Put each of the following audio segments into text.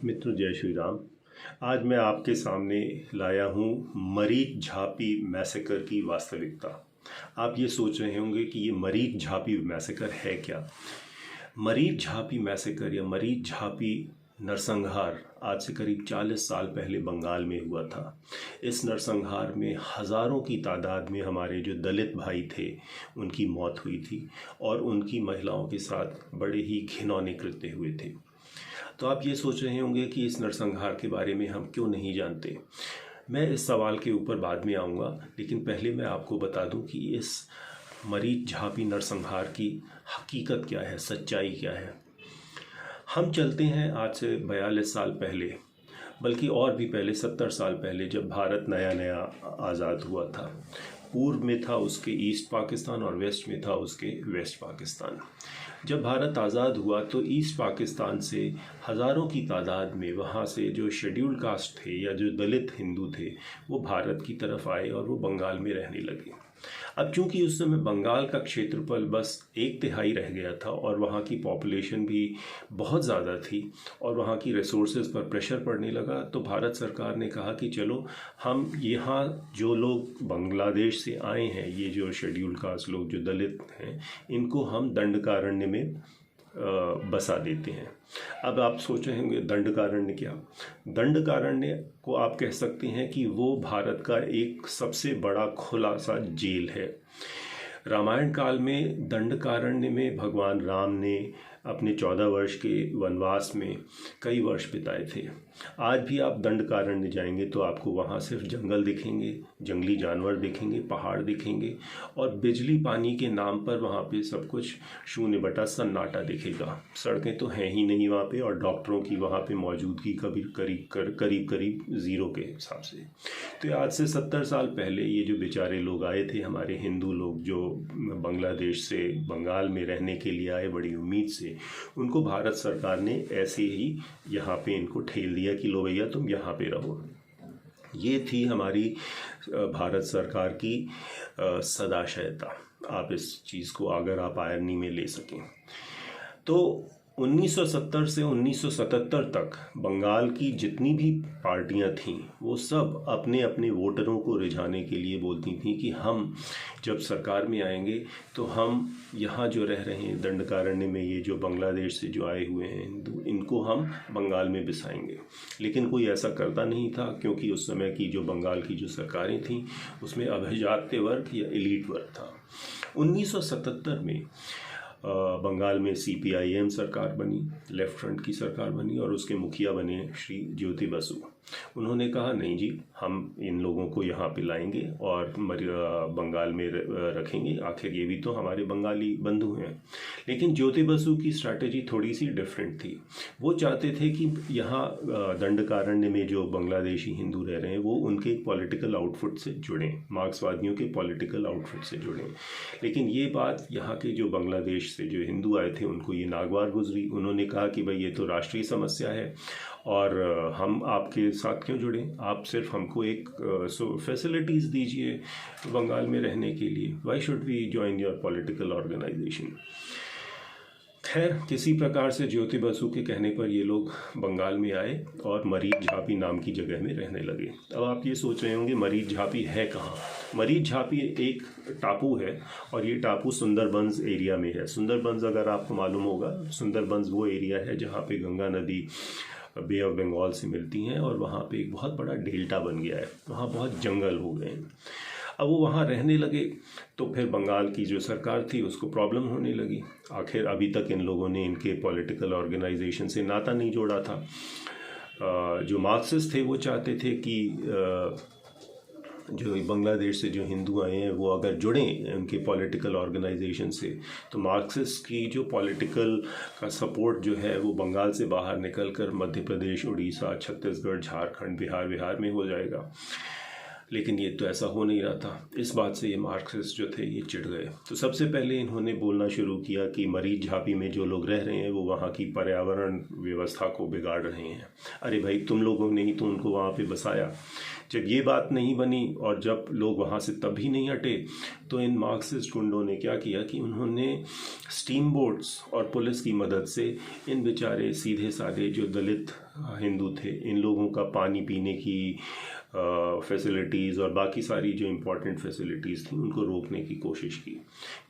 मित्रों, जय श्री राम। आज मैं आपके सामने लाया हूँ मरीच झापी मैसेकर की वास्तविकता। आप ये सोच रहे होंगे कि ये मरीच झापी मैसेकर है क्या। मरीच झापी मैसेकर या मरीच झापी नरसंहार आज से करीब 40 साल पहले बंगाल में हुआ था। इस नरसंहार में हज़ारों की तादाद में हमारे जो दलित भाई थे उनकी मौत हुई थी और उनकी महिलाओं के साथ बड़े ही घिनौने कृत्य हुए थे। तो आप ये सोच रहे होंगे कि इस नरसंहार के बारे में हम क्यों नहीं जानते। मैं इस सवाल के ऊपर बाद में आऊँगा, लेकिन पहले मैं आपको बता दूं कि इस मरीच झापी नरसंहार की हकीकत क्या है, सच्चाई क्या है। हम चलते हैं आज से 42 साल पहले, बल्कि और भी पहले 70 साल पहले, जब भारत नया नया आज़ाद हुआ था। पूर्व में था उसके ईस्ट पाकिस्तान और वेस्ट में था उसके वेस्ट पाकिस्तान। जब भारत आज़ाद हुआ तो ईस्ट पाकिस्तान से हज़ारों की तादाद में वहाँ से जो शेड्यूल्ड कास्ट थे या जो दलित हिंदू थे वो भारत की तरफ आए और वो बंगाल में रहने लगे। अब चूंकि उस समय बंगाल का क्षेत्रफल बस 1/3 रह गया था और वहाँ की पॉपुलेशन भी बहुत ज़्यादा थी और वहाँ की रिसोर्सेज पर प्रेशर पड़ने लगा, तो भारत सरकार ने कहा कि चलो हम यहाँ जो लोग बांग्लादेश से आए हैं, ये जो शेड्यूल्ड कास्ट लोग जो दलित हैं, इनको हम दंडकारण्य में बसा देते हैं। अब आप सोच रहे होंगे दंडकारण्य क्या। दंडकारण्य को आप कह सकते हैं कि वो भारत का एक सबसे बड़ा खुला सा जेल है। रामायण काल में दंडकारण्य में भगवान राम ने अपने 14 वर्ष के वनवास में कई वर्ष बिताए थे। आज भी आप दंडकारण्य जाएंगे तो आपको वहाँ सिर्फ जंगल दिखेंगे, जंगली जानवर दिखेंगे, पहाड़ दिखेंगे और बिजली पानी के नाम पर वहाँ पे सब कुछ शून्य बटा सन्नाटा दिखेगा। सड़कें तो हैं ही नहीं वहाँ पे और डॉक्टरों की वहाँ पे मौजूदगी करीब ज़ीरो के हिसाब से। तो आज से 70 साल पहले ये जो बेचारे लोग आए थे, हमारे हिंदू लोग जो बांग्लादेश से बंगाल में रहने के लिए आए बड़ी उम्मीद से, उनको भारत सरकार ने ऐसे ही यहाँ पे इनको ठेल दिया कि लो भैया तुम यहाँ पे रहो। ये थी हमारी भारत सरकार की सदाशयता। आप इस चीज़ को अगर आप आयरनी में ले सकें तो 1970 से 1977 तक बंगाल की जितनी भी पार्टियां थीं वो सब अपने अपने वोटरों को रिझाने के लिए बोलती थीं कि हम जब सरकार में आएंगे तो हम यहाँ जो रह रहे हैं दंडकारण्य में, ये जो बांग्लादेश से जो आए हुए हैं हिंदू, इनको हम बंगाल में बसाएंगे। लेकिन कोई ऐसा करता नहीं था, क्योंकि उस समय की जो बंगाल की जो सरकारें थीं उसमें अभिजात्य वर्ग या एलीट वर्ग था। 1977 में बंगाल में CPIM सरकार बनी, लेफ्ट फ्रंट की सरकार बनी और उसके मुखिया बने श्री ज्योति बसु। उन्होंने कहा नहीं जी, हम इन लोगों को यहाँ पे लाएंगे और बंगाल में रखेंगे, आखिर ये भी तो हमारे बंगाली बंधु हैं। लेकिन ज्योति बसु की स्ट्रैटेजी थोड़ी सी डिफरेंट थी। वो चाहते थे कि यहाँ दंडकारण्य में जो बांग्लादेशी हिंदू रह रहे हैं वो उनके पॉलिटिकल आउटफिट से जुड़ें, मार्क्सवादियों के पॉलिटिकल आउटफिट से जुड़ें। लेकिन ये बात यहाँ के जो बांग्लादेश से जो हिंदू आए थे उनको ये नागवार गुजरी। उन्होंने कहा कि भाई ये तो राष्ट्रीय समस्या है और हम आपके साथ क्यों जुड़ें, आप सिर्फ हमको एक फैसिलिटीज़ दीजिए बंगाल में रहने के लिए, why should we join your political organisation. खैर, किसी प्रकार से ज्योति बसु के कहने पर ये लोग बंगाल में आए और मरीच झापी नाम की जगह में रहने लगे। अब आप ये सोच रहे होंगे मरीच झापी है कहाँ। मरीच झापी एक टापू है और ये टापू सुंदरबंस एरिया में है। सुंदरबंस अगर आपको मालूम होगा, सुंदरबंस वो एरिया है जहाँ पे गंगा नदी बे ऑफ बंगाल से मिलती हैं और वहाँ पे एक बहुत बड़ा डेल्टा बन गया है, वहाँ बहुत जंगल हो गए हैं। अब वो वहाँ रहने लगे तो फिर बंगाल की जो सरकार थी उसको प्रॉब्लम होने लगी। आखिर अभी तक इन लोगों ने इनके पॉलिटिकल ऑर्गेनाइजेशन से नाता नहीं जोड़ा था। जो मार्क्सिस्ट थे वो चाहते थे कि जो बांग्लादेश से जो हिंदू आए हैं वो अगर जुड़ें उनके पॉलिटिकल ऑर्गेनाइजेशन से तो मार्क्सिस्ट की जो पॉलिटिकल का सपोर्ट जो है वो बंगाल से बाहर निकलकर मध्य प्रदेश, उड़ीसा, छत्तीसगढ़, झारखंड, बिहार में हो जाएगा। लेकिन ये तो ऐसा हो नहीं रहा था। इस बात से ये मार्क्सिस्ट जो थे ये चिढ़ गए। तो सबसे पहले इन्होंने बोलना शुरू किया कि मरीच झापी में जो लोग रह रहे हैं वो वहाँ की पर्यावरण व्यवस्था को बिगाड़ रहे हैं। अरे भाई, तुम लोगों ने ही तो उनको वहाँ पे बसाया। जब ये बात नहीं बनी और जब लोग वहाँ से तब भी नहीं हटे तो इन मार्क्सिस्ट गुंडों ने क्या किया कि उन्होंने स्टीम बोट्स और पुलिस की मदद से इन बेचारे सीधे साधे जो दलित हिंदू थे, इन लोगों का पानी पीने की फैसिलिटीज़ और बाकी सारी जो इम्पोर्टेंट फैसिलिटीज़ थी उनको रोकने की कोशिश की।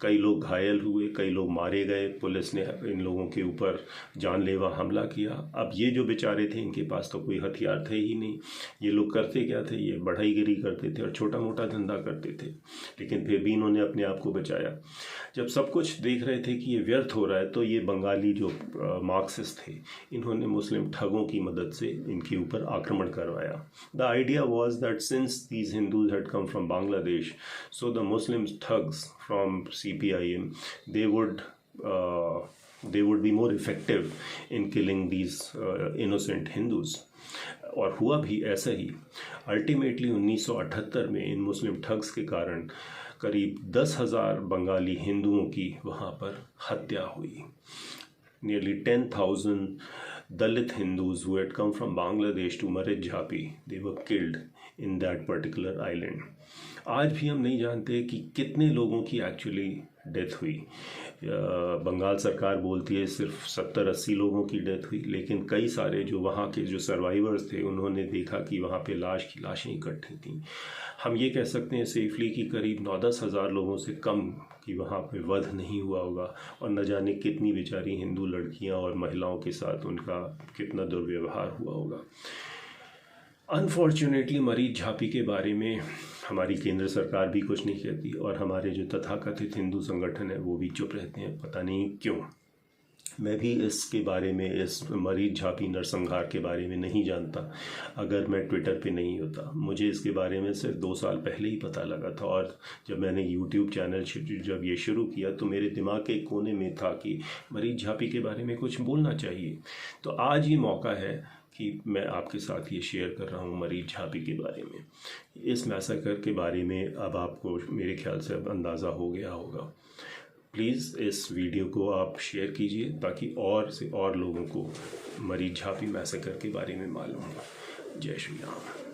कई लोग घायल हुए, कई लोग मारे गए, पुलिस ने इन लोगों के ऊपर जानलेवा हमला किया। अब ये जो बेचारे थे इनके पास तो कोई हथियार थे ही नहीं। ये लोग करते क्या थे, ये बढ़ईगिरी करते थे और छोटा मोटा धंधा करते थे, लेकिन फिर भी इन्होंने अपने आप को बचाया। जब सब कुछ देख रहे थे कि ये व्यर्थ हो रहा है तो ये बंगाली जो मार्क्सिस्ट थे इन्होंने मुस्लिम ठगों की मदद से इनके ऊपर आक्रमण करवाया। The idea was that since these Hindus had come from Bangladesh, so the Muslim thugs from CPIM, they would be more effective in killing these innocent Hindus. और हुआ भी ऐसा ही। अल्टीमेटली 1978 में इन मुस्लिम ठग्स के कारण करीब 10,000 बंगाली हिंदुओं की वहाँ पर हत्या हुई। Nearly 10,000 Dalit Hindus who had come from Bangladesh to Marit Jhapi, they were killed in that particular island. आज भी हम नहीं जानते कि कितने लोगों की एक्चुअली डेथ हुई। बंगाल सरकार बोलती है सिर्फ 70-80 लोगों की डेथ हुई, लेकिन कई सारे जो वहाँ के जो सर्वाइवर्स थे उन्होंने देखा कि वहाँ पे लाशें इकट्ठी थीं। हम ये कह सकते हैं सेफली कि करीब 9-10 हज़ार लोगों से कम कि वहाँ पे वध नहीं हुआ होगा, और न जाने कितनी बेचारी हिंदू लड़कियाँ और महिलाओं के साथ उनका कितना दुर्व्यवहार हुआ होगा। अनफॉर्चुनेटली मरीज झापी के बारे में हमारी केंद्र सरकार भी कुछ नहीं कहती और हमारे जो तथाकथित हिंदू संगठन है वो भी चुप रहते हैं, पता नहीं क्यों। मैं भी इसके बारे में, इस मरीज झापी नरसंहार के बारे में नहीं जानता अगर मैं ट्विटर पे नहीं होता। मुझे इसके बारे में सिर्फ 2 साल पहले ही पता लगा था, और जब मैंने यूट्यूब चैनल जब ये शुरू किया तो मेरे दिमाग के कोने में था कि मरीज झापी के बारे में कुछ बोलना चाहिए। तो आज ये मौका है कि मैं आपके साथ ये शेयर कर रहा हूँ मरीज झापी के बारे में। इस मैसेकर के बारे में अब आपको मेरे ख्याल से अब अंदाज़ा हो गया होगा। प्लीज़ इस वीडियो को आप शेयर कीजिए ताकि और से और लोगों को मरीज झापी मैसेकर के बारे में मालूम हो। जय श्री राम।